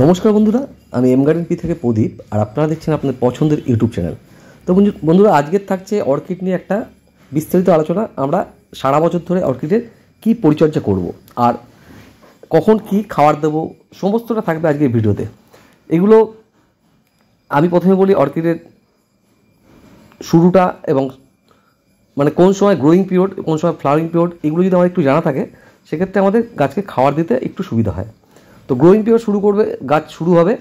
নমস্কার বন্ধুরা, আমি এম গার্ডেন পি থেকে প্রদীপ, আর আপনারা দেখছেন আপনাদের পছন্দের ইউটিউব চ্যানেল। তো বন্ধুরা, আজকের থাকছে অর্কিড নিয়ে একটা বিস্তারিত আলোচনা। আমরা সারা বছর ধরে অর্কিডের কী পরিচর্যা করব আর কখন কি খাবার দেবো সমস্তটা থাকবে আজকের ভিডিওতে। এগুলো আমি প্রথমে বলি অর্কিডের শুরুটা এবং মানে কোন সময় গ্রোয়িং পিরিয়ড, কোন সময় ফ্লাওয়ারিং পিরিয়ড, এগুলো যদি আমার একটু জানা থাকে সেক্ষেত্রে আমাদের গাছকে খাবার দিতে একটু সুবিধা হয়। তো গ্রোয়িং পিরিয়ড শুরু করবে, গাছ শুরু হবে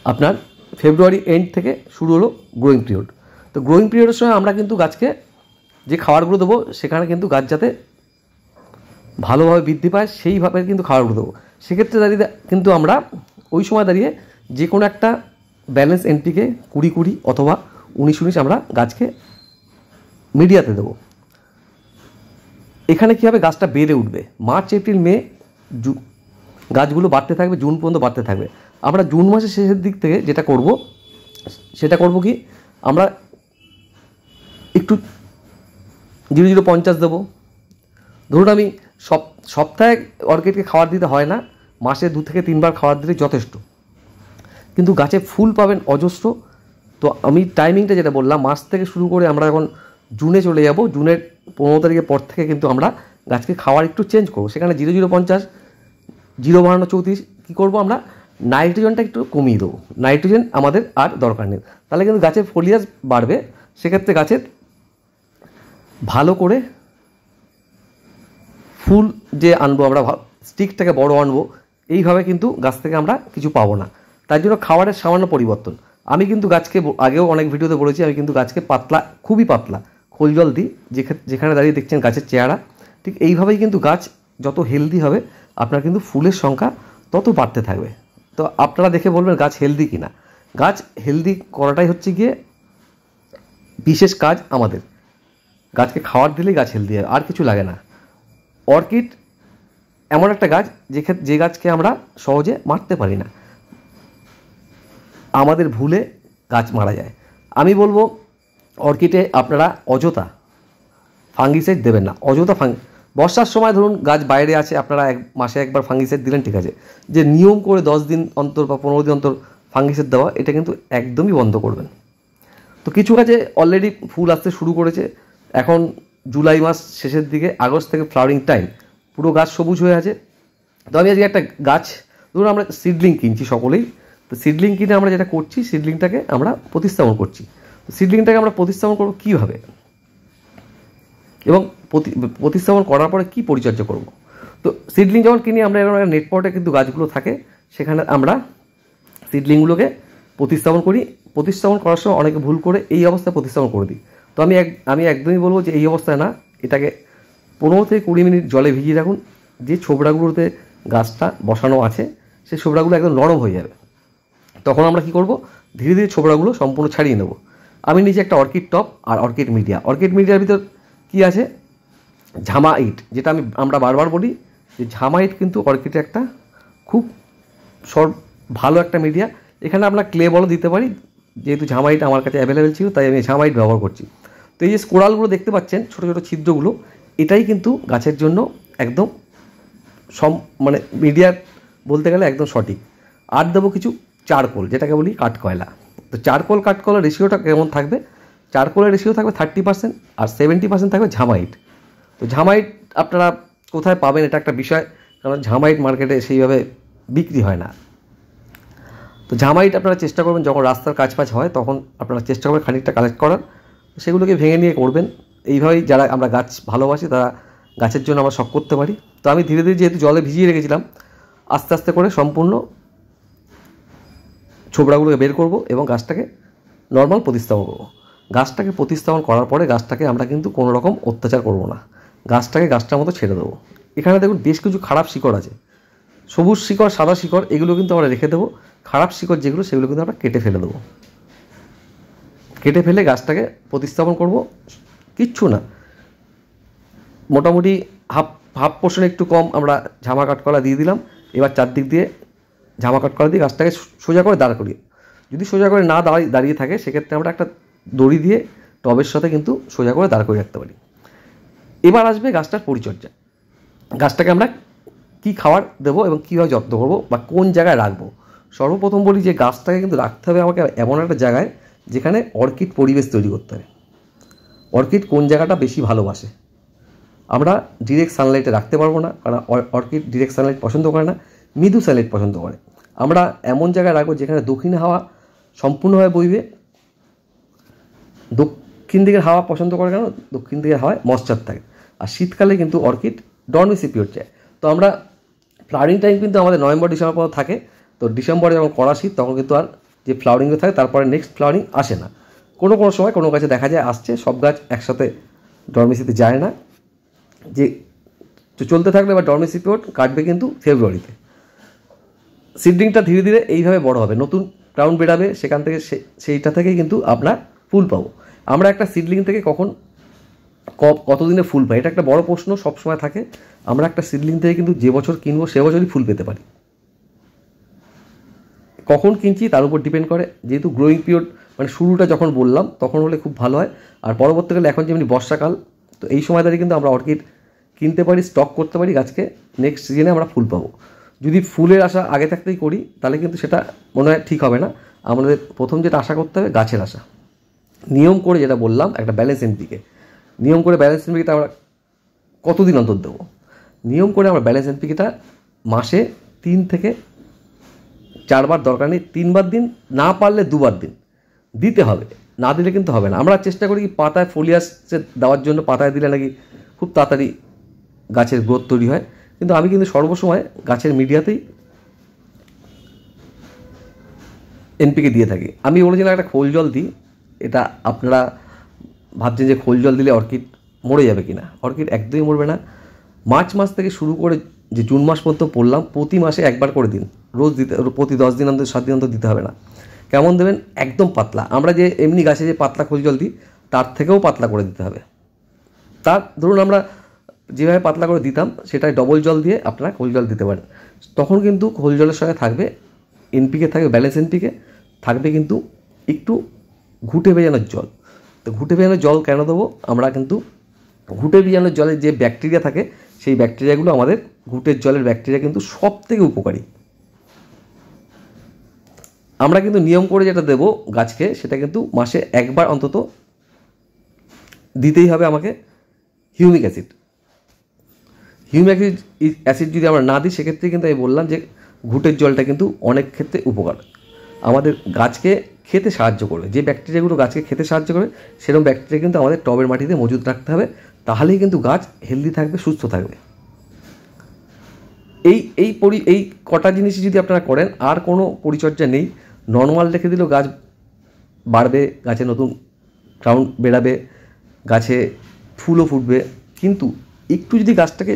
আপনার ফেব্রুয়ারি এন্ড থেকে শুরু হলো গ্রোয়িং পিরিয়ড। তো গ্রোয়িং পিরিয়ডের সময় আমরা কিন্তু গাছকে যে খাবারগুলো দেবো সেখানে কিন্তু গাছ যাতে ভালোভাবে বৃদ্ধি পায় সেইভাবে কিন্তু খাবারগুলো দেবো। সেক্ষেত্রে দাঁড়িয়ে কিন্তু আমরা ওই সময় দাঁড়িয়ে যে কোনো একটা ব্যালেন্স এনপিকে 20-20 অথবা 19-19 আমরা গাছকে মিডিয়াতে দেবো। এখানে কী হবে, গাছটা বেড়ে উঠবে। মার্চ, এপ্রিল, মে গাছগুলো বাড়তে থাকবে, জুন পর্যন্ত বাড়তে থাকবে। আমরা জুন মাসের শেষের দিক থেকে যেটা করব সেটা করব কি, আমরা একটু 0-0-50 দেবো। ধরুন আমি সপ্তাহে অর্কিডকে খাবার দিতে হয় না, মাসে 2 থেকে 3 বার খাবার দিলে যথেষ্ট, কিন্তু গাছে ফুল পাবেন অজস্র। তো আমি টাইমিংটা যেটা বললাম, মার্চ থেকে শুরু করে আমরা এখন জুনে চলে যাব। জুনের 15 তারিখের পর থেকে কিন্তু আমরা গাছকে খাবার একটু চেঞ্জ করবো। সেখানে 0-0-50, 0-32-34 কী করবো, আমরা নাইট্রোজেনটা একটু কমিয়ে দেবো। নাইট্রোজেন আমাদের আর দরকার নেই, তাহলে কিন্তু গাছের ফলিয়াস বাড়বে। সেক্ষেত্রে গাছের ভালো করে ফুল যে আনবো আমরা, স্টিকটাকে বড় আনবো, এইভাবে কিন্তু গাছ থেকে আমরা কিছু পাবো না। তার জন্য খাবারের সামান্য পরিবর্তন। আমি কিন্তু গাছকে আগেও অনেক ভিডিওতে বলেছি, আমি কিন্তু গাছকে পাতলা, খুবই পাতলা খোল জল দিই। যেখানে দাঁড়িয়ে দেখছেন গাছের চেহারা, ঠিক এইভাবেই কিন্তু গাছ যত হেলদি হবে আপনার কিন্তু ফুলের সংখ্যা তত বাড়তে থাকবে। তো আপনারা দেখে বলবেন গাছ হেলদি কিনা। গাছ হেলদি করাটাই হচ্ছে গিয়ে বিশেষ কাজ আমাদের। গাছকে খাবার দিলেই গাছ হেলদি হয়, আর কিছু লাগে না। অর্কিড এমন একটা গাছ যে গাছকে আমরা সহজে মারতে পারি না, আমাদের ভুলে গাছ মারা যায়। আমি বলবো অর্কিডে আপনারা অযথা ফাঙ্গিসাইড দেবেন না। অযথা বর্ষার সময় ধরুন গাছ বাইরে আছে, আপনারা মাসে একবার ফাঙ্গিসাইড দিলেন, ঠিক আছে। যে নিয়ম করে 10 দিন অন্তর বা 15 দিন অন্তর ফাঙ্গিসাইড দেওয়া, এটা কিন্তু একদমই বন্ধ করবেন। তো কিছু গাছে অলরেডি ফুল আসতে শুরু করেছে। এখন জুলাই মাস শেষের দিকে, আগস্ট থেকে ফ্লাওয়ারিং টাইম, পুরো গাছ সবুজ হয়ে আছে। তো আমি আজকে একটা গাছ, ধরুন আমরা সিডলিং কিনছি সকলেই। তো সিডলিং কিনে আমরা যেটা করছি, সিডলিংটাকে আমরা প্রতিস্থাপন করছি। তো সিডলিংটাকে আমরা প্রতিস্থাপন করবো কীভাবে এবং প্রতিস্থাপন করার পরে কী পরিচর্যা করব। তো সিডলিং যখন কিনি আমরা, এরকম একটা নেটপটে কিন্তু গাছগুলো থাকে, সেখানে আমরা সিডলিংগুলোকে প্রতিস্থাপন করি। প্রতিস্থাপন করার সময় অনেকে ভুল করে এই অবস্থায় প্রতিস্থাপন করে দিই। তো আমি একদমই বলবো যে এই অবস্থায় না, এটাকে 15 থেকে 20 মিনিট জলে ভিজিয়ে রাখুন। যে ছোবড়াগুলোতে গাছটা বসানো আছে সেই ছোবড়াগুলো একদম নরম হয়ে যাবে। তখন আমরা কি করব, ধীরে ধীরে ছোবড়াগুলো সম্পূর্ণ ছাড়িয়ে নেব। আমি নিচে একটা অর্কিড টপ আর অর্কিড মিডিয়া। অর্কিড মিডিয়ার ভিতর কি আছে, ঝামা ইট, যেটা আমরা বারবার বলি যে ঝামা ইট কিন্তু অর্কিডের একটা খুব ভালো একটা মিডিয়া। এখানে আমরা ক্লে বলও দিতে পারি, যেহেতু ঝামা ইট আমার কাছে অ্যাভেলেবেল ছিল তাই আমি ঝামা ইট ব্যবহার করছি। তো এই যে স্কোরালগুলো দেখতে পাচ্ছেন, ছোটো ছোটো ছিদ্রগুলো, এটাই কিন্তু গাছের জন্য একদম মানে মিডিয়া বলতে গেলে একদম সঠিক। আর দেবো কিছু চারকোল, যেটাকে বলি কাঠকয়লা। তো কাঠকয়লার রেশিওটা কেমন থাকবে, চারকোলের রেশিও থাকবে 30% আর 70% থাকবে ঝামাইট। তো ঝামাইট আপনারা কোথায় পাবেন এটা একটা বিষয়, কারণ ঝামাইট মার্কেটে সেইভাবে বিক্রি হয় না। তো ঝামাইট আপনারা চেষ্টা করবেন যখন রাস্তার কাজ হয় তখন আপনারা চেষ্টা করবেন খানিকটা কালেক্ট করার, সেগুলোকে ভেঙে নিয়ে করবেন। এইভাবেই যারা আমরা গাছ ভালোবাসি তারা গাছের জন্য আমরা শখ করতে পারি। তো আমি ধীরে ধীরে, যেহেতু জলে ভিজিয়ে রেখেছিলাম, আস্তে আস্তে করে সম্পূর্ণ ছোবড়াগুলোকে বের করব এবং গাছটাকে নর্মাল প্রতিস্থাপন করব। গাছটাকে প্রতিস্থাপন করার পরে গাছটাকে আমরা কিন্তু কোনো রকম অত্যাচার করব না, গাছটার মতো ছেড়ে দেবো। এখানে দেখুন বেশ কিছু খারাপ শিকড় আছে, সবুজ শিকড়, সাদা শিকড়, এগুলো কিন্তু আমরা রেখে দেবো। খারাপ শিকড় যেগুলো, সেগুলো কিন্তু আমরা কেটে ফেলে দেবো। কেটে ফেলে গাছটাকে প্রতিস্থাপন করব। কিচ্ছু না, মোটামুটি হাফ পোর্শনে একটু কম আমরা ঝামা কাঠকলা দিয়ে দিলাম। এবার চারদিক দিয়ে ঝামা কাঠকলা দিয়ে গাছটাকে সোজা করে দাঁড় করিয়ে, যদি সোজা করে না দাঁড়িয়ে থাকে সেক্ষেত্রে আমরা একটা দড়ি দিয়ে টবের সাথে কিন্তু সোজা করে দাঁড় করিয়ে রাখতে পারি। এবার আসবে গাছটার পরিচর্যা। গাছটাকে আমরা কী খাবার দেবো এবং কীভাবে যত্ন করবো বা কোন জায়গায় রাখবো। সর্বপ্রথম বলি যে গাছটাকে কিন্তু রাখতে হবে আমাকে এমন একটা জায়গায় যেখানে অর্কিড পরিবেশ তৈরি করতে হবে। অর্কিড কোন জায়গাটা বেশি ভালোবাসে, আমরা ডিরেক্ট সানলাইটে রাখতে পারবো না, কারণ অর্কিড ডিরেক্ট সানলাইট পছন্দ করে না, মৃদু সানলাইট পছন্দ করে। আমরা এমন জায়গায় রাখবো যেখানে দক্ষিণ হাওয়া সম্পূর্ণভাবে বইবে। দক্ষিণ দিকের হাওয়া পছন্দ করে কেন, দক্ষিণ দিকের হাওয়ায় ময়েশ্চার থাকে, আর শীতকালে কিন্তু অর্কিড ডরমেসি পিরিয়ড চায়। তো আমরা ফ্লাওয়ারিং টাইম কিন্তু আমাদের নভেম্বর ডিসেম্বর পর্যন্ত থাকে। তো ডিসেম্বরে যখন কড়া শীত তখন কিন্তু আর যে ফ্লাওয়ারিংগুলো থাকে তারপরে নেক্সট ফ্লাওয়ারিং আসে না। কোনো সময় কোনো গাছে দেখা যায় আসছে, সব গাছ একসাথে ডরমেসিতে যায় না। যে চলতে থাকলে বা ডরমেসি পিরিয়ড কাটবে কিন্তু ফেব্রুয়ারিতে। সিডলিংটা ধীরে ধীরে এইভাবে বড় হবে, নতুন ক্রাউন বেরাবে, সেখান থেকে সেইটা থেকেই কিন্তু আমরা ফুল পাবো। আমরা একটা সিডলিং থেকে কতদিনে ফুল পাই, এটা একটা বড় প্রশ্ন সবসময় থাকে। আমরা একটা সিডলিং থেকে কিন্তু যে বছর কিনবো সে বছরই ফুল পেতে পারি। কখন কিনছি তার উপর ডিপেন্ড করে, যেহেতু গ্রোয়িং পিরিয়ড মানে শুরুটা যখন বললাম তখন হলে খুব ভালো হয়। আর পরবর্তীকালে এখন যেমনি বর্ষাকাল, তো এই সময় দাঁড়িয়ে কিন্তু আমরা অর্কিড কিনতে পারি, স্টক করতে পারি, গাছকে নেক্সট সিজনে আমরা ফুল পাবো। যদি ফুলের আশা আগে থাকতেই করি তাহলে কিন্তু সেটা মনে হয় ঠিক হবে না। আমাদের প্রথম যেটা আশা করতে হবে গাছের আশা, নিয়ম করে যেটা বললাম একটা ব্যালেন্স এনপিকে, নিয়ম করে ব্যালেন্স এনপিকেটা আমরা কতদিন অন্তর দেবো, নিয়ম করে আমরা ব্যালেন্স এনপিকেটা মাসে 3 থেকে 4 বার, দরকার নেই 3 বার দিন, না পারলে 2 বার দিন দিতে হবে, না দিলে কিন্তু হবে না। আমরা চেষ্টা করি কি পাতায় ফোলিয়াসে দেওয়ার জন্য, পাতায় দিলে নাকি খুব তাড়াতাড়ি গাছের গ্রোথ তৈরি হয়, কিন্তু আমি কিন্তু সর্বসময় গাছের মিডিয়াতেই এনপিকে দিয়ে থাকি। আমি বলেছিলাম একটা খোল জল দিই, এটা আপনারা ভাবছেন যে খোল জল দিলে অর্কিড মরে যাবে কিনা, অর্কিড একদমই মরবে না। মার্চ মাস থেকে শুরু করে যে জুন মাস পর্যন্ত পড়লাম, প্রতি মাসে একবার করে দিন, রোজ দিতে, প্রতি 10 দিন অন্তর 7 দিন অন্তর দিতে হবে না। কেমন দেবেন, একদম পাতলা, আমরা যে এমনি গাছে যে পাতলা খোল জল দিই তার থেকেও পাতলা করে দিতে হবে। তার ধরুন আমরা যেভাবে পাতলা করে দিতাম সেটাই ডবল জল দিয়ে আপনারা খোল জল দিতে পারেন। তখন কিন্তু খোল জলের সঙ্গে থাকবে এনপিকে, থাকবে ব্যালেন্স এনপিকে, থাকবে কিন্তু একটু ঘুটে ভেজানোর জল। তো ঘুটে ভেজানোর জল কেন দেবো, আমরা কিন্তু ঘুটে ভেজানোর জলে যে ব্যাকটেরিয়া থাকে সেই ব্যাকটেরিয়াগুলো আমাদের ঘুটের জলের ব্যাকটেরিয়া কিন্তু সব থেকে উপকারী। আমরা কিন্তু নিয়ম করে যেটা দেবো গাছকে সেটা কিন্তু মাসে একবার অন্তত দিতেই হবে আমাকে হিউমিক অ্যাসিড। হিউমিক অ্যাসিড যদি আমরা না দিই সেক্ষেত্রে কিন্তু আমি বললাম যে ঘুটের জলটা কিন্তু অনেক ক্ষেত্রে উপকার, আমাদের গাছকে খেতে সাহায্য করবে। যে ব্যাকটেরিয়াগুলো গাছকে খেতে সাহায্য করবে সেরকম ব্যাকটেরিয়া কিন্তু আমাদের টবের মাটিতে মজুদ রাখতে হবে, তাহলেই কিন্তু গাছ হেলদি থাকবে, সুস্থ থাকবে। এই কটা জিনিসই যদি আপনারা করেন, আর কোনো পরিচর্যা নেই, নর্মাল রেখে দিলেও গাছ বাড়বে, গাছে নতুন ক্রাউন বেরাবে, গাছে ফুলও ফুটবে। কিন্তু একটু যদি গাছটাকে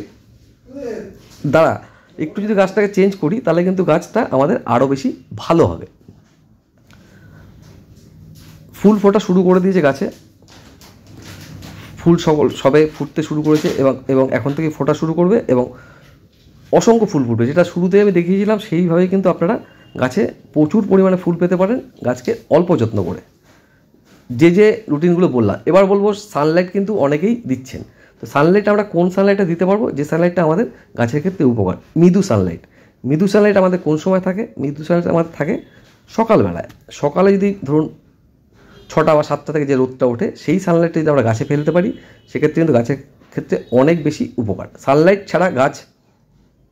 চেঞ্জ করি তাহলে কিন্তু গাছটা আমাদের আরও বেশি ভালো হবে। ফুল ফোটা শুরু করে দিয়েছে গাছে, ফুল সবে ফুটতে শুরু করেছে এবং এখন থেকে ফোটা শুরু করবে এবং অসংখ্য ফুল ফুটবে। যেটা শুরুতে আমি দেখিয়েছিলাম সেইভাবেই কিন্তু আপনারা গাছে প্রচুর পরিমাণে ফুল পেতে পারেন, গাছকে অল্প যত্ন করে, যে রুটিনগুলো বললাম। এবার বলবো সানলাইট কিন্তু অনেকেই দিচ্ছেন, তো সানলাইট আমরা কোন সানলাইটটা দিতে পারবো, যে সানলাইটটা আমাদের গাছের ক্ষেত্রে উপকার, মৃদু সানলাইট। মৃদু সানলাইট আমাদের কোন সময় থাকে, মৃদু সানলাইট আমাদের থাকে সকালবেলায়। সকালে যদি ধরুন 6টা বা 7টা থেকে যে রোদটা ওঠে সেই সানলাইটটা যদি আমরা গাছে ফেলতে পারি সেক্ষেত্রে কিন্তু গাছের ক্ষেত্রে অনেক বেশি উপকার। সানলাইট ছাড়া গাছ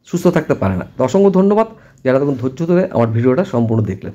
সুস্থ থাকতে পারে না। অসংখ্য ধন্যবাদ যারা তখন ধৈর্য ধরে আমার ভিডিওটা সম্পূর্ণ দেখলেন।